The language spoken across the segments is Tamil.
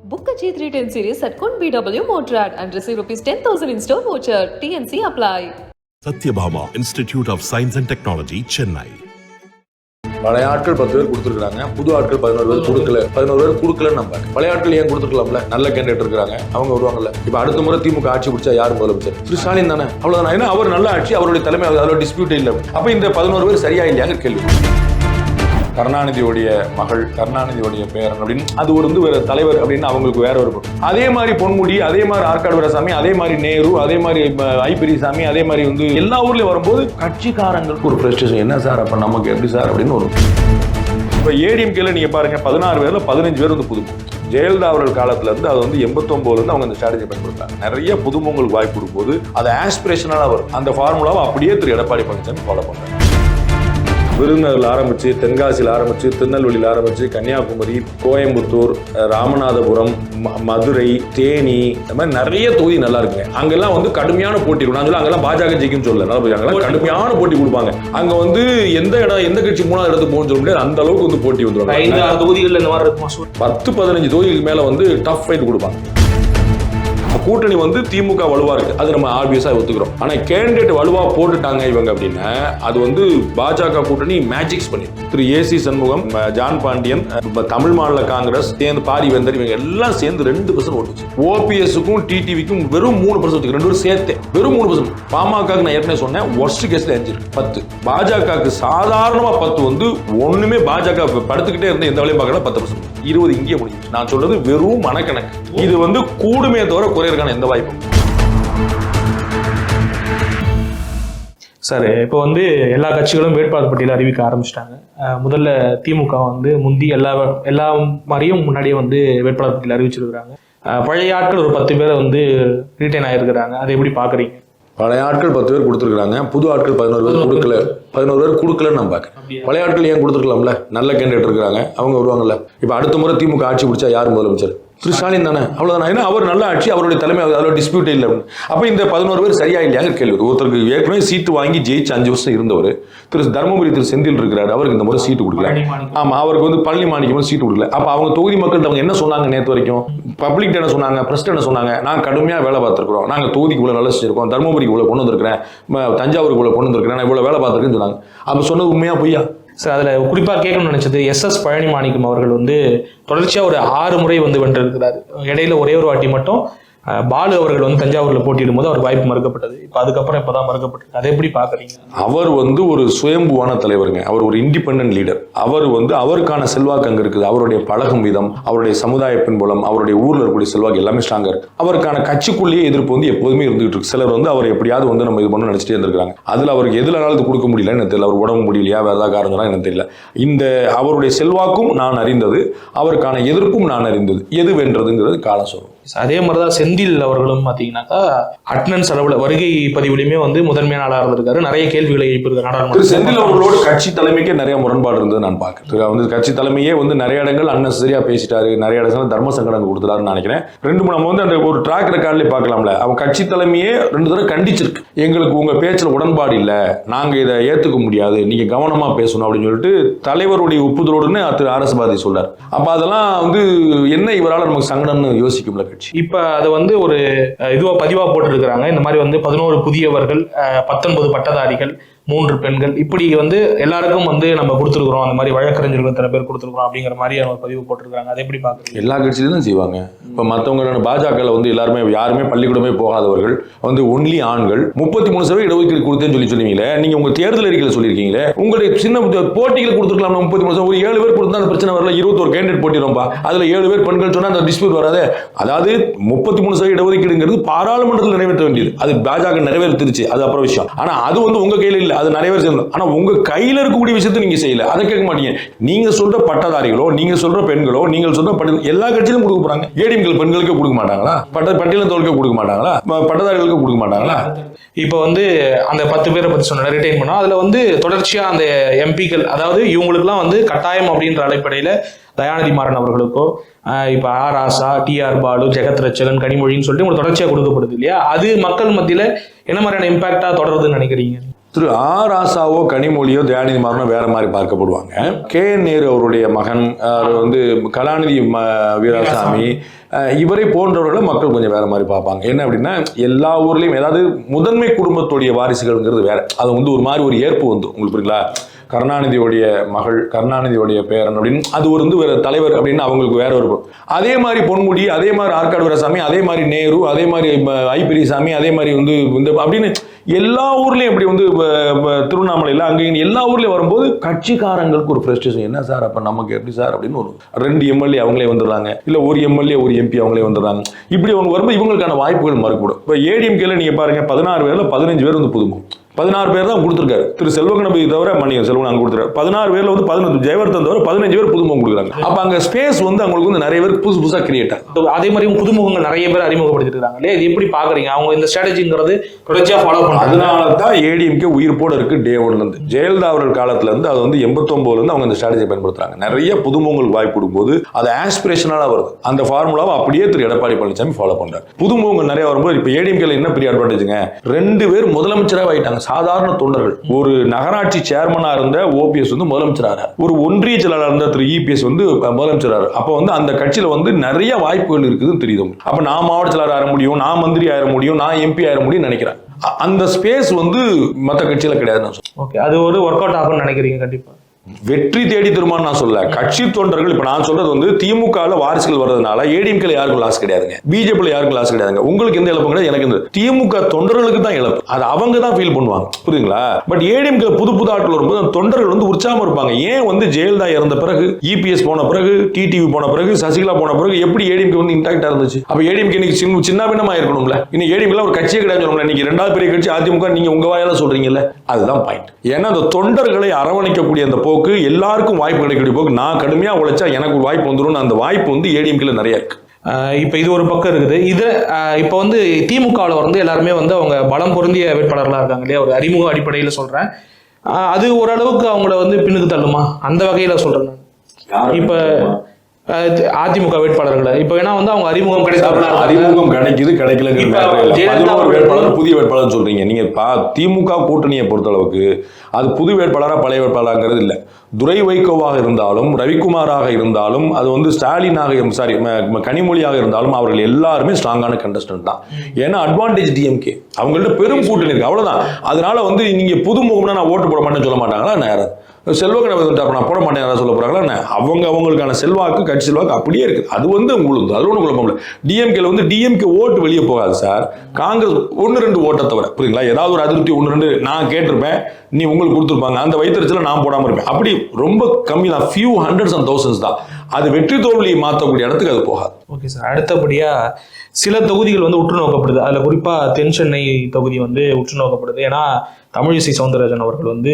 Book a G310 series at Kun BW Motrad and receive rupees 10,000 in store voucher. TNC apply. Satyabhama Institute of Science and Technology, Chennai. பழைய ஆட்கள் 10 பேர் கொடுத்துருக்காங்க, புது ஆட்கள் 11 பேர் கொடுக்கல. 11 பேர் கொடுக்கலன்னு நம்ம பழைய ஆட்கள் ஏன் கொடுத்துருக்கலாம்ல? நல்ல கேண்டிடேட் இருக்காங்க, அவங்க வருவாங்கல்ல. இப்ப அடுத்த முறை திமுக ஆட்சி பிடிச்சா யார் முதலமைச்சர்? திரு ஸ்டாலின் தானே. அவ்வளவுதான். ஏன்னா அவர் நல்ல ஆட்சி, அவருடைய தலைமை, அதோட டிஸ்பியூட் இல்லை. அப்ப இந்த 11 பேர் சரியா இல்லையாங்க கேள்வி. கருணாநிதியோடைய மகள், கருணாநிதியோடைய பேரன் அப்படின்னு அது ஒரு வேற தலைவர் அப்படின்னு அவங்களுக்கு வேற ஒரு. அதே மாதிரி பொன்முடி, அதே மாதிரி ஆற்காடு வீரசாமி, அதே மாதிரி நேரு, அதே மாதிரி ஐ பெரியசாமி, அதே மாதிரி எல்லா ஊர்லயும் வரும்போது கட்சிக்காரங்களுக்கு ஒரு பிரஸ்டேஷன். என்ன சார் அப்ப நமக்கு எப்படி சார் அப்படின்னு ஒரு. இப்ப ஏடிஎம்கேல நீங்க பாருங்க, 16 பேர்ல 15 பேர் புதுமுகம். ஜெயலலிதா அவர்கள் காலத்துல இருந்து அது 89ல இருந்து அவங்க அந்த ஸ்ட்ராட்டஜி பயன்படுத்தாங்க. நிறைய புதுமுகங்களுக்கு வாய்ப்பு கொடுக்கும்போது அது ஆஸ்பிரேஷனால வரும். அந்த ஃபார்முலாவை அப்படியே திரு எடப்பாடி பழனிசாமி ஃபாலோ பண்றாங்க. விருதுநகரில் ஆரம்பிச்சு, தென்காசியில் ஆரம்பிச்சு, திருநெல்வேலியில் ஆரம்பிச்சு, கன்னியாகுமரி, கோயம்புத்தூர், ராமநாதபுரம், மதுரை, தேனி, இந்த மாதிரி நிறைய தொகுதி நல்லா இருக்குங்க. அங்கெல்லாம் கடுமையான போட்டி இருக்கும். நான் சொல்ல அங்கெல்லாம் பாஜக ஜெயிக்கும்னு சொல்லல, அங்கெல்லாம் கடுமையான போட்டி கொடுப்பாங்க. அங்க எந்த கட்சி 3வது இடத்துக்கு போகணும்னு சொல்ல முடியாது, அந்த அளவுக்கு போட்டி வந்துடும். 5-6 தொகுதிகள் இந்த மாதிரி இருக்கும். 10-15 தொகுதிகளுக்கு மேல டஃப் ஃபைட் கொடுப்பாங்க. கூட்டணி திமுக வலுவா இருக்கு, அது நம்ம ஆப்வியஸா ஒத்துக்கிறோம். ஆனா கேண்டிடேட் வலுவா போட்டுட்டாங்க இவங்க அப்படின்னா அது பாஜக கூட்டணி மேஜிக்ஸ் பண்ணி திரு ஏசி சண்முகம், ஜான் பாண்டியன், தமிழ் மாநில காங்கிரஸ் சேர்ந்து பாரிவேந்தர் இவங்க எல்லாம் சேர்ந்து 2% ஓட்டுச்சு. ஓபிஎஸ்க்கும் டிடிவிக்கும் வெறும் 3%, 2 பேரும் சேர்த்து வெறும் 3%. பாமக நான் ஏற்கனவே சொன்னேன், ஒர்ஸ்ட் கேஸ்ல 5 10. பாஜக சாதாரணமா 10 ஒண்ணுமே பாஜக படுத்துக்கிட்டே இருந்து எந்த வேலையும் பார்க்கல 10%. 20 இங்கே முடிஞ்சு. நான் சொல்றது வெறும் மனக்கணக்கு. இது கூடுமே தவிர குறையறதுக்கான எந்த வாய்ப்பும். சார், இப்போ எல்லா கட்சிகளும் வேட்பாளர் பட்டியலை அறிவிக்க ஆரம்பிச்சிட்டாங்க. முதல்ல திமுக முந்தி எல்லா மாதிரியும் முன்னாடியே வேட்பாளர் பட்டியல் அறிவிச்சிருக்கிறாங்க. பழைய ஆட்கள் ஒரு 10 பேரை ரீட்டைன் ஆகிருக்கிறாங்க. அதை எப்படி பாக்குறீங்க? பழைய ஆட்கள் 10 பேர் கொடுத்துருக்காங்க, புது ஆட்கள் 11 பேர் கொடுக்கல. 11 பேர் கொடுக்கலன்னு நான் பார்க்கறேன். பழைய ஆட்கள் ஏன் கொடுத்துருக்கலாம்ல? நல்ல கேண்டிடேட் இருக்காங்க, அவங்க வருவாங்கல்ல. இப்ப அடுத்த முறை திமுக ஆட்சி பிடிச்சா யார் முதலமைச்சர்? திரு ஸ்டாலின் தானே. அவ்வளவுதான். ஏன்னா அவர் நல்ல ஆட்சி, அவருடைய தலைமை, அதோட டிஸ்பியூட் இல்லை. அப்ப இந்த 11 பேர் சரியா இல்லையாங்க கேள்வி. ஒருத்தருக்கு ஏற்கனவே சீட்டு வாங்கி ஜெயிச்சு 5 வருஷம் இருந்தவர் திரு தர்மபுரி திரு செந்தில் இருக்கிறாரு, அவருக்கு இந்த முறை சீட்டு கொடுக்கல. ஆமா, அவருக்கு பழனி மாணிக்கம் சீட்டு கொடுக்கல. அப்ப அவங்க தொகுதி மக்கள் அவங்க என்ன சொன்னாங்க? நேற்று வரைக்கும் பப்ளிக் என்ன சொன்னாங்க, பிரஸ் என்ன சொன்னாங்க? நாங்க கடுமையா வேலை பார்த்துருக்கோம், நாங்க தொகுதிக்கு இவ்வளவு நல்லா செஞ்சிருக்கோம், தர்மபுரிக்கு இவ்வளவு கொண்டு வந்திருக்கிறேன், தஞ்சாவூருக்கு இவ்வளவு கொண்டு வந்திருக்கிறேன், நான் இவ்வளவு வேலை பார்த்துருக்கேன்னு சொன்னாங்க. அப்ப சொன்னது உண்மையா பொய்யா? சார், அதில் குறிப்பாக கேட்கணும்னு நினைச்சது, எஸ் பழனி மாணிக்கம் அவர்கள் தொடர்ச்சியாக ஒரு 6 முறை வென்றிருக்கிறார். இடையில ஒரே ஒரு வாட்டி மட்டும் பாலு அவர்கள் தஞ்சாவூர்ல போட்டியிடும் போது அவர் வாய்ப்பு மறுக்கப்பட்டது. இப்போ அதுக்கப்புறம் இப்பதான் மறுக்கப்பட்டிருக்கு. அதை எப்படி பாக்குறீங்க? அவர் ஒரு சுயம்புவான தலைவருங்க. அவர் ஒரு இண்டிபெண்டன்ட் லீடர். அவர் அவருக்கான செல்வாக்கு அங்க இருக்குது. அவருடைய பழகும் விதம், அவருடைய சமுதாய பின்புலம், அவருடைய ஊர்ல இருக்கக்கூடிய செல்வாக்கு எல்லாமே ஸ்ட்ராங்கா இருக்கு. அவருக்கான கட்சிக்குள்ளேயே எதிர்ப்பு எப்போதுமே இருந்துகிட்டு இருக்கு. சிலர் அவர் எப்படியாவது நம்ம இது பண்ண நினைச்சிட்டே இருந்திருக்காங்க. அதுல அவருக்கு எதுனாலும் கொடுக்க முடியல எனக்கு தெரியல. அவர் உடம்பு முடியலையா, வேற ஏதாவது காரணம் எனக்கு தெரியல. இந்த அவருடைய செல்வாக்கும் நான் அறிந்தது, அவருக்கான எதிர்ப்பும் நான் அறிந்தது. எது வென்றதுங்கிறது காலம் சொல்லும். அதே மாதிரிதான் செந்தில் அவர்களும் பாத்தீங்கன்னாக்கா அட்டனன்ஸ் அளவுல வருகை பதிவுலையுமே முதன்மையான ஆளா இருந்திருக்காரு. நிறைய கேள்விகளை எழுப்பியிருக்காரு. செந்தில் அவர்களோட கட்சி தலைமைக்கே நிறைய முரண்பாடு இருந்தது நான் பார்க்கிறேன். கட்சி தலைமையே நிறைய இடங்கள் அன்னெசரியா பேசிட்டாரு, நிறைய இடங்கள் தர்ம சங்கடம் கொடுத்துட்டாருன்னு நினைக்கிறேன். 2-3 அந்த ஒரு ட்ராக் ரெக்கார்ட்லயே பார்க்கலாம்ல. அவங்க கட்சி தலைமையே 2 தடவை கண்டிச்சிருக்கு. எங்களுக்கு உங்க பேச்சுல உடன்பாடு இல்ல, நாங்க இதை ஏத்துக்க முடியாது, நீங்க கவனமா பேசணும் அப்படின்னு சொல்லிட்டு தலைவருடைய ஒப்புதலோடுன்னு திரு ஆர்.எஸ். பாரதி சொல்றாரு. அப்ப அதெல்லாம் என்ன இவரால் நமக்கு சங்கடம்னு யோசிக்கும்ல. இப்ப அதை ஒரு இதுவா பதிவா போட்டு இருக்கிறாங்க. இந்த மாதிரி 11 புதியவர்கள், 19 பட்டதாரிகள், 3 பெண்கள், இப்படி எல்லாருக்கும் நம்ம கொடுத்துருக்கிறோம். அந்த மாதிரி வழக்கறிஞர்கள் இத்தனை பேர் கொடுத்துருக்கிறோம் அப்படிங்கிற மாதிரி அவங்க பதிவு போட்டிருக்காங்க. அதை எப்படி பாக்குறீங்க? எல்லா கட்சியிலும் தான் செய்வாங்க. இப்ப மற்றவங்க பாஜக எல்லாருமே யாருமே பள்ளிக்கூடமே போகாதவர்கள், ஒன்லி ஆண்கள். 33% இடஒதுக்கீடு கொடுத்தேன்னு சொல்லுவீங்களே, நீங்க உங்க தேர்தல் அறிக்கையில் சொல்லியிருக்கீங்களே, உங்களுடைய சின்ன போட்டிகள் கொடுத்துருக்கலாம். 33% ஒரு 7 பேர் கொடுத்தா அந்த பிரச்சனை வரல. 21 கேண்டிடேட் போட்டிடும்பா, அதுல 7 பேர் பெண்கள் சொன்னா அந்த டிஸ்பியூட் வராது. அதாவது 33% இடஒதுக்கீடுங்கிறது பாராளுமன்றத்தில் நிறைவேற்ற வேண்டியது. அது பாஜக நிறைவேற்றிருச்சு, அது அப்புறம் விஷயம். ஆனா அது உங்க கையில இல்ல, அது நிறைவேற்ற. ஆனா உங்க கையில இருக்கக்கூடிய விஷயத்தை நீங்க செய்யல, அதை கேட்க மாட்டீங்க. நீங்க சொல்ற பட்டதாரிகளோ, நீங்க சொல்ற பெண்களோ, நீங்க சொல்ற எல்லா கட்சியிலும் கொடுக்க போறாங்க. ஏடிஎம்கள் பெண்களுக்கு கொடுக்க மாட்டாங்களா? பட்டியல தோலுக்கு கொடுக்க மாட்டாங்களா? பட்டதாரிகளுக்கு கொடுக்க மாட்டாங்களா? இப்போ அந்த 10 பேரை பத்தி சொன்ன ரிட்டைன் பண்ணோம். அதுல தொடர்ச்சியா அந்த எம்பிக்கள், அதாவது இவங்களுக்குலாம் கட்டாயம் அப்படின்ற அடிப்படையில தயாநிதி மாறன் அவர்களுக்கோ, இப்ப ஆர் ராசா, டிஆர் பாலு, ஜெகத் ரட்சகன், கனிமொழின்னு சொல்லிட்டு உங்களுக்கு தொடர்ச்சியா கொடுக்கப்படுது இல்லையா? அது மக்கள் மத்தியில என்ன மாதிரியான இம்பாக்டா தொடருதுன்னு நினைக்கிறீங்க? திரு ஆர் ராசாவோ கனிமொழியோ தயாநிதி மாறனோ வேற மாதிரி பார்க்கப்படுவாங்க. கே.என். நேரு அவருடைய மகன் கலாநிதி வீராசாமி, இவரை போன்றவர்களை மக்கள் கொஞ்சம் வேற மாதிரி பார்ப்பாங்க. என்ன அப்படின்னா எல்லா ஊர்லயும் ஏதாவது முதன்மை குடும்பத்துடைய வாரிசுகள்ங்கிறது வேற, அது வந்து ஒரு மாதிரி ஒரு ஏற்பு வந்து உங்களுக்கு புரியுங்களா. கருணாநிதியோடைய மகள், கருணாநிதியோடைய பேரன் அப்படின்னு அது ஒரு வந்து வேற தலைவர் அப்படின்னு அவங்களுக்கு வேற ஒரு. அதே மாதிரி பொன்முடி, அதே மாதிரி ஆற்காடு வீராசாமி, அதே மாதிரி நேரு, அதே மாதிரி ஐ பெரியசாமி, அதே மாதிரி வந்து இந்த அப்படின்னு எல்லா ஊர்லயும் இப்படி வந்து திருவண்ணாமலையில் அங்கே எல்லா ஊர்லயும் வரும்போது கட்சிக்காரங்களுக்கு ஒரு ஃப்ரஸ்ட்ரேஷன். என்ன சார் அப்ப நமக்கு எப்படி சார் அப்படின்னு ஒரு 2 எம்எல்ஏ அவங்களே வந்துடுறாங்க, இல்ல ஒரு எம்எல்ஏ ஒரு எம்பி அவங்களே வந்துடுறாங்க. இப்படி அவங்க வரும்போது இவங்களுக்கான வாய்ப்புகள் மறுக்கப்படும். இப்போ ஏடிஎம்கேல நீங்க பாருங்க 16 பேர்ல 15 பேர் வந்து புதுமுகம், 16 பேர் தான் கொடுத்துருக்காரு. திரு செல்வகணபதி தவிர மணியன் செல்வன் அங்கே கொடுத்துருக்காரு. 16 பேர்ல வந்து 15 ஜெயவர்தன் தவிர 15 பேர் புதுமுகம் கொடுக்குறாங்க. அப்ப அங்க ஸ்பேஸ் வந்து அவங்களுக்கு வந்து நிறைய பேர் புதுசா கிரியேட் ஆகும். அதே மாதிரி புதுமுகங்கள் நிறைய பேர் அறிமுகப்படுத்திட்டு இருக்காங்க இல்லையா, இது எப்படி பாக்குறீங்க? அவங்க இந்த ஸ்ட்ராட்டஜிங்கிறது தொடர்ச்சியா ஃபாலோ பண்ணுறாங்க. அதனால தான் ஏடிஎம்கே உயிர்ப்போட இருக்கு டே ஒன்ல இருந்து. ஜெயலலிதா அவர்கள் காலத்துல இருந்து அது வந்து 89ல இருந்து அவங்க இந்த ஸ்ட்ராட்டஜியை பயன்படுத்துறாங்க. நிறைய புதுமுகங்களுக்கு வாய்ப்பு கொடுக்கும்போது அது ஆஸ்பிரேஷனலா வருது. அந்த ஃபார்முலாவை அப்படியே திரு எடப்பாடி பழனிசாமி ஃபாலோ பண்றாரு. புதுமுகங்கள் நிறைய வரும்போது இப்ப ஏடிஎம்கேல என்ன பெரிய அட்வான்டேஜுங்க, 2 பேர் முதலமைச்சராக ஆயிட்டாங்க. சாதாரண தொண்டர்கள். ஒரு நகராட்சி சேர்மனா இருந்த ஓபிஎஸ் வந்து முதலமைச்சராக, ஒரு ஒன்றிய செயலாளர் இருந்த திரு இபிஎஸ் வந்து முதலமைச்சராக. அப்ப வந்து அந்த கட்சியில வந்து நிறைய வாய்ப்புகள் இருக்குதுன்னு தெரியுது. அப்ப நான் மாவட்ட செயலாளர் ஆக முடியும், நான் மந்திரி ஆக முடியும், நான் எம்பி ஆக முடியும்னு நினைக்கிறேன். அந்த ஸ்பேஸ் வந்து மற்ற கட்சியில கிடையாது. ஓகே, அது ஒரு ஒர்க் அவுட் ஆகும்னு நினைக்கிறீங்க? கண்டிப்பா வெற்றி தேடி திருமான்னு நான் சொல்ல. கட்சி தொண்டர்கள் இப்ப நான் சொல்றது வந்து திமுக வாரிசுகள் வர்றதுனால ஏடிஎம்கே யாருக்கும் லாஸ் கிடையாதுங்க, பிஜேபி யாருக்கும் லாஸ் கிடையாதுங்க. உங்களுக்கு எந்த இழப்பும் கிடையாது, எனக்கு இந்த திமுக தொண்டர்களுக்கு தான் இழப்பு. அது அவங்க தான் ஃபீல் பண்ணுவாங்க, புரியுதுங்களா. பட் ஏடிஎம்கே புது ஆட்கள் வரும்போது தொண்டர்கள் வந்து உற்சாகம் இருப்பாங்க. ஏன் வந்து ஜெயலலிதா இறந்த பிறகு, இபிஎஸ் போன பிறகு, டிடிவி போன பிறகு, சசிகலா போன பிறகு எப்படி ஏடிஎம்கே வந்து இன்டாக்டா இருந்துச்சு? அப்ப ஏடிஎம்கே இன்னைக்கு சின்ன பின்னமா இருக்கணும்ல. இன்னைக்கு ஏடிஎம்கே ஒரு கட்சியே கிடையாது சொல்லணும்ல. இன்னைக்கு 2வது பெரிய கட்சி அதிமுக, நீங்க உங்க வாயால சொல்றீங்கல்ல, அதுதான் பாயிண்ட். ஏன்னா அந்த தொண்டர்களை அரவணைக்கக்கூடிய அந்த போக்கு, எல்லாருக்கும் வாய்ப்பு கிடைக்கக்கூடிய போக்கு, நான் கடுமையா உழைச்சா எனக்கு ஒரு வாய்ப்பு வந்துடும். அந்த வாய்ப்பு வந்து ஏடிஎம்கேல நிறைய இருக்கு. இப்போ இது ஒரு பக்கம் இருக்குது. இது இப்போ வந்து திமுகவில் வந்து எல்லாருமே வந்து அவங்க பலம் பொருந்திய வேட்பாளர்களாக இருக்காங்க இல்லையா, ஒரு அறிமுக அடிப்படையில் சொல்றேன். அது ஓரளவுக்கு அவங்கள வந்து பின்னுக்கு தள்ளுமா அந்த வகையில சொல்றேன் நான். இப்போ அதிமுக வேட்பாளர்களை இப்போ ஏன்னா வந்து அவங்க அறிமுகம் கிடைக்குது கிடைக்கலங்கிற வேட்பாளர், புதிய வேட்பாளர் சொல்றீங்க நீங்க. திமுக கூட்டணியை பொறுத்தளவுக்கு அது புது வேட்பாளரா பழைய வேட்பாளராங்கிறது இல்லை. துரை வைகோவாக இருந்தாலும், ரவிக்குமாராக இருந்தாலும், அது வந்து ஸ்டாலினாக கனிமொழியாக இருந்தாலும், அவர்கள் எல்லாருமே ஸ்ட்ராங்கான கண்டஸ்டன்ட் தான். ஏன்னா அட்வான்டேஜ் டிஎம்கே, அவங்கள்ட்ட பெரும் கூட்டணி இருக்கு, அவ்வளவுதான். அதனால வந்து நீங்க புது முகம்னா நான் ஓட்டு போட மாட்டேன்னு சொல்ல மாட்டாங்களா? நேரம் செல்வகணபதி நான் போட மாட்டேன் சொல்ல போறாங்களா? அவங்களுக்கான செல்வாக்கு, கட்சி செல்வாக்கு அப்படியே இருக்கு. அது வந்து உங்களுக்கு அது ஒன்றும் குழப்பம் இல்லை. டிஎம்கேல வந்து டிஎம்கே ஓட்டு வெளியே போகாது சார். காங்கிரஸ் 1-2 ஓட்டை தவிர, புரியுங்களா, ஏதாவது ஒரு அதிருப்தி 1-2 நான் கேட்டிருப்பேன், நீ உங்களுக்கு கொடுத்துருப்பாங்க, அந்த வைத்தறிச்சல நான் போடாம இருப்பேன். அப்படி ரொம்ப கம்மி தான், few hundreds and thousands தான். அது வெற்றி தோல்வியை மாற்றக்கூடிய இடத்துக்கு அது போகாது. Okay sir. அடுத்தபடியா சில தொகுதிகள் வந்து உற்று நோக்கப்படுது. அதுல குறிப்பா தென் சென்னை தொகுதி வந்து உற்று நோக்கப்படுது. ஏன்னா தமிழிசை சவுந்தரராஜன் அவர்கள் வந்து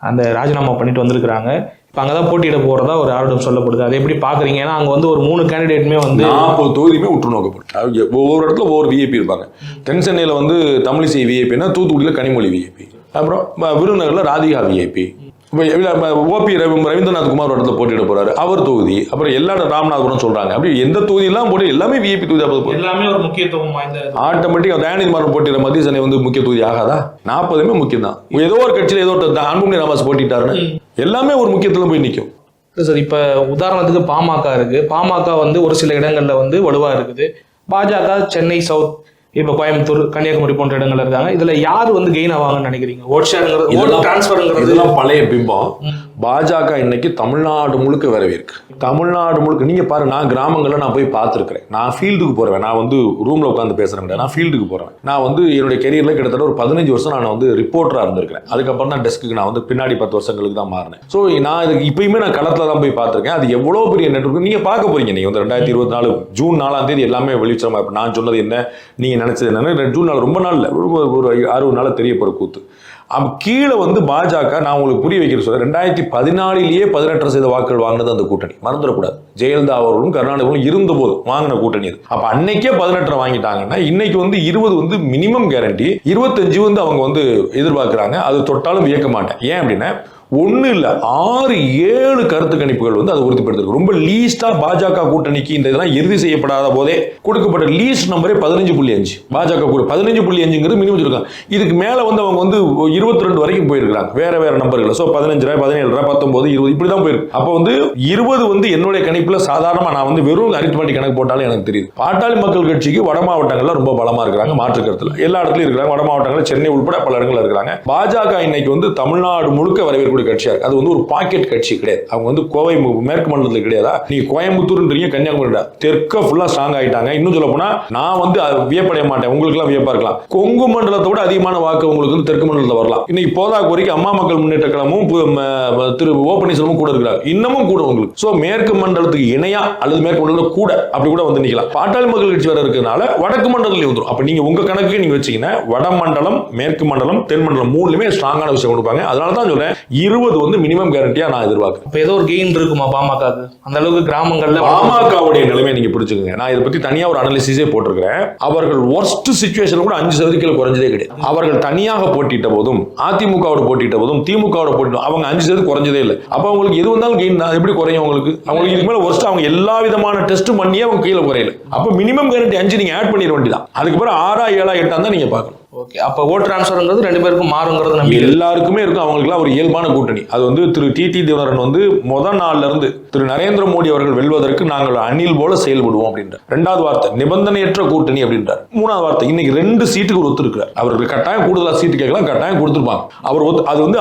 அந்த ராஜினாமா பண்ணிட்டு வந்திருக்கிறாங்க. இப்போ அங்கதான் போட்டியிட போறதா ஒரு ஆர்டர் சொல்லப்படுது. அதை எப்படி பாக்குறீங்க? ஏன்னா அங்க வந்து ஒரு 3 கேண்டிடேட்டுமே வந்து 40 தொகுதியுமே உற்று நோக்கப்படும். ஒவ்வொரு இடத்துல ஒவ்வொரு விஐபி இருப்பாங்க. தென் சென்னையில வந்து தமிழிசை விஐபின்னா, தூத்துக்குடியில கனிமொழி விஐபி, அப்புறம் விருதுநகர்ல ராதிகா விஐபி, ஓபி ரவீந்திரநாத் குமார் ஒரு இடத்துல போட்டியிட போறாரு, அவர் தொகுதி, அப்புறம் எல்லா ராமநாதபுரம் சொல்றாங்க. அப்படி எந்த தொகுதியெல்லாம் போட்டு எல்லாமே விஐபி தொகுதி, எல்லாமே ஒரு முக்கியத்துவம் வாய்ந்த ஆட்டோமேட்டிக். தயாநிதி மாறன் போட்டியிட மத்திய சென்னை வந்து முக்கிய தொகுதி ஆகாதா? 40மே முக்கியம் தான். ஏதோ ஒரு கட்சியில ஏதோ அன்புமணி ராமதாஸ் போட்டிட்டாருன்னு எல்லாமே ஒரு முக்கியத்துல போய் நிற்கும். சார் இப்ப உதாரணத்துக்கு பாமக இருக்கு. பாமக வந்து ஒரு சில இடங்கள்ல வந்து வலுவா இருக்குது. பாஜக சென்னை சவுத், இப்ப கோயம்புத்தூர், கன்னியாகுமரி போன்ற இடங்கள்ல இருக்காங்க. இதுல யாரு வந்து கெயின் ஆவாங்கன்னு நினைக்கிறீங்க? ஓட் ஷேர்ங்கிறது, ஓட் டிரான்ஸ்ஃபர்ங்கிறது இதெல்லாம் பழைய பிம்பம். பாஜக இன்னைக்கு தமிழ்நாடு முழுக்க வரவேற்கு. தமிழ்நாடு முழுக்க நீங்க பாருங்க, நான் கிராமங்கள்ல நான் போய் பார்த்துருக்கிறேன். நான் ஃபீல்டுக்கு போறேன். நான் வந்து ரூம்ல உட்காந்து பேசுறேன், நான் ஃபீல்டுக்கு போறேன். நான் வந்து என்னுடைய கெரியர்ல கிட்டத்தட்ட ஒரு 15 வருஷம் நான் வந்து ரிப்போர்ட்டரா இருந்திருக்கிறேன். அதுக்கப்புறம் தான் டெஸ்க்கு நான் வந்து பின்னாடி 10 வருஷங்களுக்கு தான் மாறினேன். ஸோ நான் இதுக்கு இப்பயுமே நான் களத்துல தான் போய் பார்த்துருக்கேன். அது எவ்வளவு பெரிய நெட்வொர்க் நீங்க பார்க்க போறீங்க. நீங்க வந்து 2024 ஜூன் 4ஆம் தேதி எல்லாமே வெளிச்சமா. நான் சொன்னது என்ன, நீங்க நினைச்சது என்னன்னா, ஜூன் 4 ரொம்ப நாள்ல ஒரு 60 நாள் தெரிய போற கூத்து. கீழே வந்து பாஜக, நான் உங்களுக்கு புரிய வைக்கிற சொல்ல, 2014 18% வாக்குகள் வாங்கினது அந்த கூட்டணி, மறந்துடக்கூடாது. ஜெயலலிதா அவர்களும் கருணாநிதியும் இருந்த போது வாங்கின கூட்டணி அது. அப்ப அன்னைக்கே 18 வாங்கிட்டாங்கன்னா இன்னைக்கு வந்து 20 வந்து மினிமம் கேரண்டி, 25 வந்து அவங்க வந்து எதிர்பார்க்கிறாங்க. அது தொட்டாலும் வியக்க மாட்டேன். ஏன் அப்படின்னா, ஒண்ணு இல்ல 6-7 கருத்து கணிப்புகள் வந்து அதை உறுதிப்படுத்திருக்கு. ரொம்ப லீஸ்டா பாஜக கூட்டணிக்கு இந்த இதெல்லாம் இறுதி செய்யப்படாத போதே கொடுக்கப்பட்ட லீஸ்ட் நம்பரே 15.5. பாஜக கூட 15.5ங்கிறது மினிமம் சொல்லிருக்காங்க. இதுக்கு மேல வந்து அவங்க வந்து 22 வரைக்கும் போயிருக்காங்க வேற வேற நம்பர்கள். சோ 15, 17, 19, 20 இப்படிதான் போயிருக்கு. அப்ப வந்து 20 வந்து என்னுடைய கணிப்புல சாதாரணமா நான் வந்து வெறும் அரித்மெட்டிக் கணக்கு போட்டாலும் எனக்கு தெரியுது. பாட்டாளி மக்கள் கட்சிக்கு வட மாவட்டங்கள்ல ரொம்ப பலமா இருக்காங்க, மாற்று கருத்துல எல்லா இடத்துலயும் இருக்காங்க. வட மாவட்டங்கள்ல சென்னை உட்பட பல இடங்கள்ல இருக்காங்க. பாஜக இன்னைக்கு வந்து தமிழ்நாடு முழுக்க வரவேற்கக்கூடிய கட்சியா இருக்கு. அது வந்து ஒரு பாக்கெட் கட்சி கிடையாது. அவங்க வந்து கோவை மேற்கு மண்டலத்தில் கிடையாதா, நீங்க கோயம்புத்தூர்ன்றீங்க, கன்னியாகுமரி தெற்க ஃபுல்லா ஸ்ட்ராங் ஆயிட்டாங்க. இன்னும் சொல்ல போனா நான் வந்து வியப்படைய மாட்டேன், உங்களுக்கு எல்லாம் வியப்பா இருக்கலாம். கொங்கு மண்டலத்தை விட அதிகமான வாக்கு உங்களுக்கு வந்து தெற்கு மண்டலத்தில் வரலாம். இன்னைக்கு போதாக்குறைக்கு அம்மா மக்கள் முன்னேற்ற கழகமும் திரு ஓ பன்னீர்செல்வமும் கூட இருக்கிறாங்க, இன்னமும் கூட உங்களுக்கு. சோ மேற்கு மண்டலத்துக்கு இணையா அல்லது மேற்கு மண்டலத்தில் கூட அப்படி கூட வந்து நிக்கலாம். பாட்டாளி மக்கள் கட்சி வர இருக்கிறதுனால வடக்கு மண்டலத்தில் வந்துடும். அப்ப நீங்க உங்க கணக்கு நீங்க வச்சீங்கன்னா வட மண்டலம், மேற்கு மண்டலம், தென் மண்டலம் மூணுலயுமே ஸ்ட்ராங்கான விஷயம் கொடுப்பாங்க. அதனால தான் சொல்றேன் 20 வந்து மினிமம் கேரண்டியா நான் எதிர்பார்க்கிறேன். அப்ப ஏதோ ஒரு கெயின் இருக்குமா பாமகக்கு? அந்த அளவுக்கு கிராமங்கள்ல பாமகவுடைய நிலைமை நீங்க புரிஞ்சுக்கங்க. நான் இதை பத்தி தனியா ஒரு அனாலிசிஸே போட்டிருக்கிறேன். அவர்கள் worst situation கூட 5% குறைஞ்சதே கிடையாது. அவர்கள் தனியாக போட்டிட்ட போதும், அதிமுகவோட போட்டிட்ட போதும், திமுகவோட போட்டிட்ட அவங்க 5% குறைஞ்சதே இல்லை. அப்ப அவங்களுக்கு எது வந்தாலும் கெயின் எப்படி குறையும்? அவங்களுக்கு இதுக்கு மேல worst அவங்க எல்லா விதமான டெஸ்ட் பண்ணியே அவங்க கீழே குறையல. அப்ப மினிமம் கேரண்டி 5 நீங்க ஆட் பண்ணிட வேண்டியதான். அதுக்கு பிறகு 6, 7, 8 தான் நீங்க பார்க்கணும். ஓகே, அப்ப ஓட் டிரான்ஸ்ஃபர்ங்கிறது 2 பேருக்கும் மாறுங்கிறது நம்ம எல்லாருக்குமே இருக்கும். அவங்களுக்குலாம் ஒரு இயல்பான கூட்டணி. அது வந்து திரு டிடி தினகரன் வந்து முதல் நாள்ல இருந்து திரு நரேந்திர மோடி அவர்கள் வெல்வதற்கு நாங்கள் அணில் போல செயல்படுவோம் அப்படின்ற 2வது வார்த்தை நிபந்தனையற்ற கூட்டணி அப்படின்றார். 3வது வார்த்தை இன்னைக்கு 2 சீட்டுக்கு ஒத்துருக்கிறார். அவருக்கு கட்டாயம் கூடுதலா சீட்டு கேட்கலாம், கட்டாயம் கொடுத்துருப்பாங்க. அவர் அது வந்து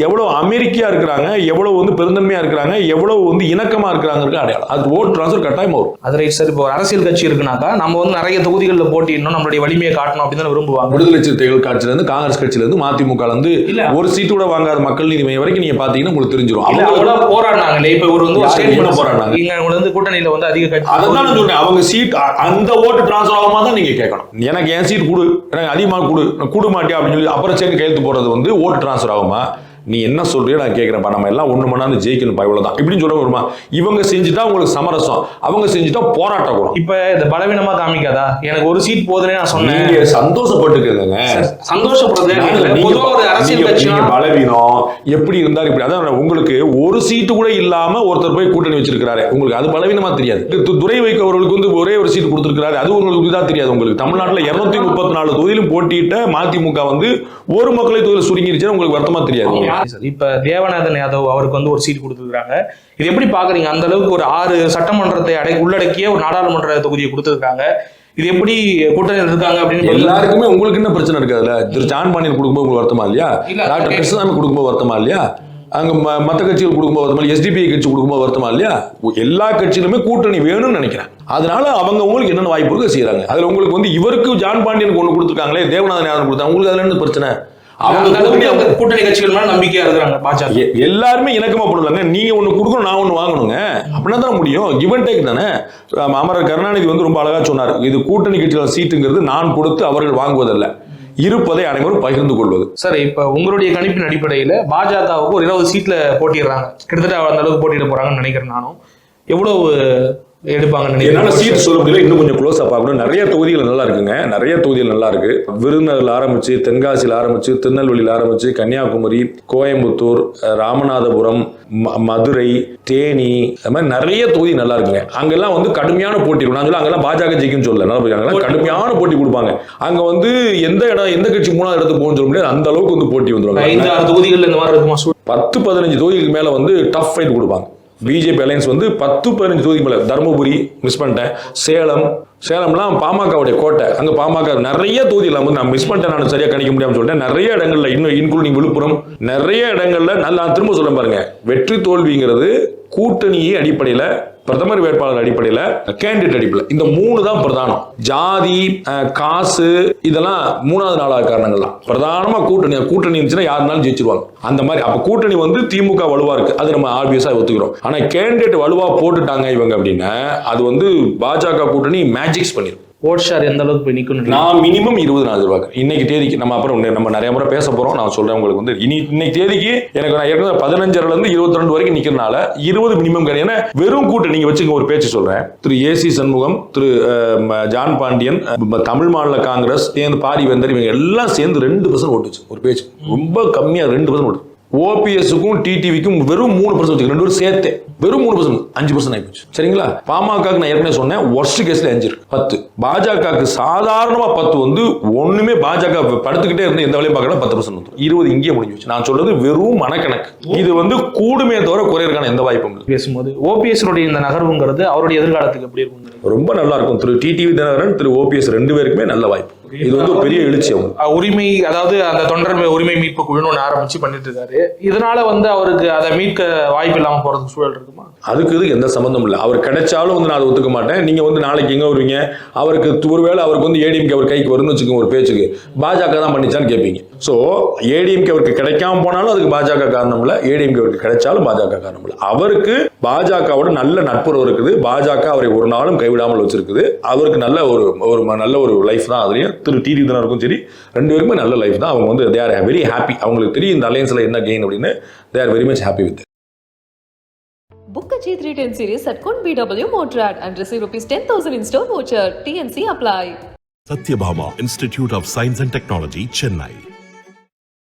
எவ்வளவு அமெரிக்கா இருக்கிறாங்க, எவ்வளவு வந்து பெருந்தன்மையா இருக்கிறாங்க, எவ்வளவு வந்து இணக்கமா இருக்கிறாங்க அடையாளம். அது ஓட் டிரான்ஸ்ஃபர் கட்டாயம் வரும். அது ரைட் சார். இப்போ அரசியல் கட்சி இருக்குனாக்கா நம்ம வந்து நிறைய தொகுதிகளில் போட்டிடணும், நம்மளுடைய வலிமையை காட்டணும் அப்படின்னு விரும்புவாங்க. விடுதலை சிறுத்தைகள் கட்சியில இருந்து, காங்கிரஸ் கட்சியில இருந்து, மதிமுக இருந்து ஒரு சீட்டு கூட வாங்காத மக்கள் நீதி மையம் வரைக்கும் நீங்க பாத்தீங்கன்னா உங்களுக்கு தெரிஞ்சிடும். அவங்க போராடினாங்க. இப்ப ஒரு வந்து ஸ்டேட்மென்ட் போராடினாங்க. இங்க வந்து கூட்டணியில வந்து அதிக கட்சி. அதான் நான் சொல்றேன். அவங்க சீட் அந்த ஓட்டு டிரான்ஸ்ஃபர் ஆகுமா தான் நீங்க கேட்கணும். எனக்கு என் சீட் கொடு, எனக்கு அதிகமாக கொடு மாட்டியா அப்படின்னு சொல்லி அப்புறம் சேர்ந்து கையெழுத்து போறது வந்து ஓட்டு டிரான்ஸ்ஃபர் ஆகுமா? நீ என்ன சொல்றியோ நான் கேட்கிறேன்ப்பா, நம்ம எல்லாம் ஒண்ணு மணி ஜெயிக்கணும் இவ்வளவுதான் இப்படின்னு சொல்ல வருமா? இவங்க செஞ்சுட்டா உங்களுக்கு சமரசம், அவங்க செஞ்சுட்டா போராட்டம் கூட. இப்ப இந்த பலவீனமா காமிக்காதா? எனக்கு ஒரு சீட் போதுனே நான் சொன்னேன். நீங்க சந்தோஷப்பட்டுக்கங்க. ஒரு அரசியல் கட்சி பலவீனம் எப்படி இருந்தாலும் இப்படி. அதான் உங்களுக்கு ஒரு சீட்டு கூட இல்லாம ஒருத்தர் போய் கூட்டணி வச்சிருக்காரு, உங்களுக்கு அது பலவீனமா தெரியாது. துரை வைக்க அவர்களுக்கு வந்து ஒரே ஒரு சீட் கொடுத்திருக்காரு, அது உங்களுக்கு தான் தெரியாது. உங்களுக்கு தமிழ்நாட்டில் 234 தொகுதியிலும் போட்டியிட்ட மதிமுக வந்து ஒரு மக்களை தொகுதியில் சுருங்கிருச்சு, உங்களுக்கு வருத்தமா தெரியாது. இப்ப தேவநாதன் யாதவ் அவருக்கு வந்து ஒரு சீட் கொடுத்துருக்காங்க. இது எப்படி பாக்குறீங்க? அந்த அளவுக்கு ஒரு 6 சட்டமன்றத்தை உள்ளடக்கிய ஒரு நாடாளுமன்ற தொகுதியை கொடுத்திருக்காங்க. இது எப்படி கூட்டணியில் இருக்காங்க அப்படின்னு எல்லாருக்குமே உங்களுக்கு என்ன பிரச்சனை இருக்காதுல்ல? திரு ஜான் பாண்டியன் கொடுக்கும்போது உங்களுக்கு வருத்தமா இல்லையா? டாக்டர் கிருஷ்ணசாமி கொடுக்கும்போது வருத்தமா இல்லையா? அங்க மற்ற கட்சிகள் கொடுக்கும்போது வருத்தமா, எஸ்டிபிஐ கட்சி கொடுக்கும்போது வருத்தமா இல்லையா? எல்லா கட்சியிலுமே கூட்டணி வேணும்னு நினைக்கிறேன். அதனால அவங்க உங்களுக்கு என்னென்ன வாய்ப்பு இருக்கு செய்யறாங்க. அதுல உங்களுக்கு வந்து இவருக்கு ஜான் பாண்டியனுக்கு ஒண்ணு கொடுத்துருக்காங்களே, தேவநாதன் யாதவ் கொடுத்தாங்க, உங்களுக்கு அதுல என்ன பிரச்சனை? அவங்க கூட்டணி கட்சிகள் மேல நம்பிக்கையா இருக்கிறாங்க. பாஜக எல்லாருமே இணக்கமா போடுறாங்க. நீங்க ஒண்ணு கொடுக்கணும், நான் ஒண்ணு வாங்கணுங்க, அப்படின்னா தான் முடியும். கிவ் அண்ட் டேக் தானே. அமரர் கருணாநிதி வந்து ரொம்ப அழகா சொன்னார், இது கூட்டணி கட்சிகள் சீட்டுங்கிறது நான் கொடுத்து அவர்கள் வாங்குவதல்ல, இருப்பதை அனைவரும் பகிர்ந்து கொள்வது. சார், இப்ப உங்களுடைய கணிப்பின் அடிப்படையில பாஜகவுக்கு ஒரு 20 சீட்ல போட்டிடுறாங்க, கிட்டத்தட்ட அந்த அளவுக்கு போட்டியிட போறாங்கன்னு நினைக்கிறேன். நானும் எவ்வளவு எடுப்பாங்க என்னால சீட் சொல்ல முடியல, இன்னும் கொஞ்சம் க்ளோஸா பார்க்கணும். நிறைய தொகுதிகள் நல்லா இருக்குங்க, நிறைய தொகுதிகள் நல்லா இருக்கு. விருதுநகர்ல ஆரம்பிச்சு, தென்காசியில் ஆரம்பிச்சு, திருநெல்வேலியில் ஆரம்பிச்சு, கன்னியாகுமரி, கோயம்புத்தூர், ராமநாதபுரம், மதுரை, தேனி, அது மாதிரி நிறைய தொகுதி நல்லா இருக்குங்க. அங்கெல்லாம் வந்து கடுமையான போட்டி இருக்கும். நான் சொல்ல அங்கெல்லாம் பாஜக ஜெயிக்கும்னு சொல்ல, நல்லா கடுமையான போட்டி கொடுப்பாங்க. அங்க வந்து எந்த கட்சி 3வது இடத்துக்கு போகணும்னு சொல்ல முடியாது, அந்த அளவுக்கு வந்து போட்டி வந்துடும். 5-6 தொகுதிகள் இந்த மாதிரி இருக்குமா? 10-15 தொகுதிகளுக்கு மேல வந்து டஃப் ஃபைட் கொடுப்பாங்க. பிஜேபி அலையன்ஸ் வந்து 10-15 தொகுதிக்கு மேல. தர்மபுரி மிஸ் பண்ணிட்டேன், சேலம்லாம் பாமகவுடைய கோட்டை, அங்க பாமக நிறைய தொகுதியில் வந்து நான் மிஸ் பண்ணிட்டேன், நான் சரியா கணிக்க முடியாம சொல்லிட்டேன். நிறைய இடங்கள்ல இன்னும் இன்க்ளூடிங் விழுப்புரம், நிறைய இடங்கள்ல நல்லா திரும்ப சொல்ல பாருங்க, வெற்றி தோல்விங்கிறது கூட்டணியை அடிப்படையில், பிரதமர் வேட்பாளர் அடிப்படையில், கேண்டிடேட் அடிப்படையில், இந்த 3 தான் பிரதானம். ஜாதி, காசு இதெல்லாம் 3வது 4வது காரணங்கள் தான். பிரதானமா கூட்டணி இருந்துச்சுன்னா யாருனாலும் ஜெயிச்சிருவாங்க. அந்த மாதிரி அப்ப கூட்டணி வந்து திமுக வலுவா இருக்கு, அது நம்ம ஆப்வியஸா ஒத்துக்கிறோம். ஆனா கேண்டிடேட் வலுவா போட்டுட்டாங்க இவங்க அப்படின்னா அது வந்து பாஜக கூட்டணி மேஜிக்ஸ் பண்ணிரும். ஓட் ஷேர் எந்த அளவுக்கு போய் நிற்கும்? நான் மினிமம் 20 ரூபாய் இன்னைக்கு தேதிக்கு. நம்ம அப்புறம் நம்ம நிறைய முறை பேச போறோம், நான் சொல்றேன் உங்களுக்கு வந்து இன்னைக்கு தேதிக்கு எனக்கு நான் ஏற்கனவே 15 இருந்து 22 வரைக்கும் நிக்கிறதுனால 20 மினிமம் கிடையாது. ஏன்னா வெறும் கூட்டணி நீங்க வச்சுக்க ஒரு பேச்சு சொல்றேன். திரு ஏசி சண்முகம், திரு ஜான் பாண்டியன், தமிழ் மாநில காங்கிரஸ், பாரிவேந்தர், இவங்க எல்லாம் சேர்ந்து 2% ஓட்டுச்சு ஒரு பேச்சு. ரொம்ப கம்மியா 2% ஓட்டு. ஓபிஎஸ்க்கும் டிடிவிக்கும் வெறும் 3% ரெண்டு பேரும் சேர்த்து வெறும் 3%, 5% ஆயிப்போச்சு. சரிங்களா? பாமகக்கு நான் ஏற்கனவே சொன்னேன், ஒர்ஸ்ட் கேஸ்ல 5 இருக்கு, 10. பாஜகவுக்கு சாதாரணமா 10 வந்து ஒண்ணுமே பாஜக படுத்துக்கிட்டே இருந்து எந்த வேலையும் பார்க்கணும் 10% வந்துடும். 20 இங்கே முடிஞ்சு. நான் சொல்றது வெறும் மனக்கணக்கு. இது வந்து கூடுமே தவிர குறையறதுக்கான எந்த வாய்ப்பும் இல்லை. பேசும்போது ஓபிஎஸ் இந்த நகர்வுங்கிறது அவருடைய எதிர்காலத்துக்கு எப்படி இருக்கும்? ரொம்ப நல்லா இருக்கும். திரு டிடிவி தினகரன், திரு ஓபிஎஸ் 2 பேருக்குமே நல்ல வாய்ப்பு. இது வந்து பெரிய எழுச்சி. அவங்க உரிமை, அதாவது அந்த தொண்டர் உரிமை மீட்பு குழுன்னு ஒன்று ஆரம்பிச்சு பண்ணிட்டு இருக்காரு. இதனால வந்து அவருக்கு அதை மீட்க வாய்ப்பு இல்லாம போறதுக்கு சூழல் இருக்குமா? அதுக்கு இதுக்கு எந்த சம்பந்தம் இல்லை. அவர் கிடைச்சாலும் வந்து நான் அதை ஒத்துக்க மாட்டேன். நீங்க வந்து நாளைக்கு எங்க வருவீங்க, அவருக்கு ஒருவேளை அவருக்கு வந்து ஏடிஎம்கே அவர் கைக்கு வரும்னு வச்சுக்கோங்க, ஒரு பேச்சுக்கு பாஜக தான் பண்ணிச்சான்னு கேட்பீங்க. ஸோ ஏடிஎம்கே அவருக்கு கிடைக்காம போனாலும் அதுக்கு பாஜக காரணம் இல்லை, ஏடிஎம்கே அவருக்கு கிடைச்சாலும் பாஜக காரணம் இல்லை. அவருக்கு பாஜகவோட நல்ல நட்புறவு இருக்குது. பாஜக அவரை ஒரு நாளும் கைவிடாமல் வச்சிருக்குது. அவருக்கு நல்ல நல்ல ஒரு லைஃப் தான். அதுலயும் திரு டிடி தினருக்கும் சரி 2 பேருக்குமே நல்ல லைஃப் தான். அவங்க வந்து தே ஆர் வெரி ஹாப்பி. அவங்களுக்கு தெரியும் இந்த அலையன்ஸ்ல என்ன கெயின் அப்படின்னு. They are very much happy with. Book a G310 series at BW Motrad and receive rupees 10,000 in store voucher. TNC apply. Satyabhama Institute of Science and Technology, Chennai.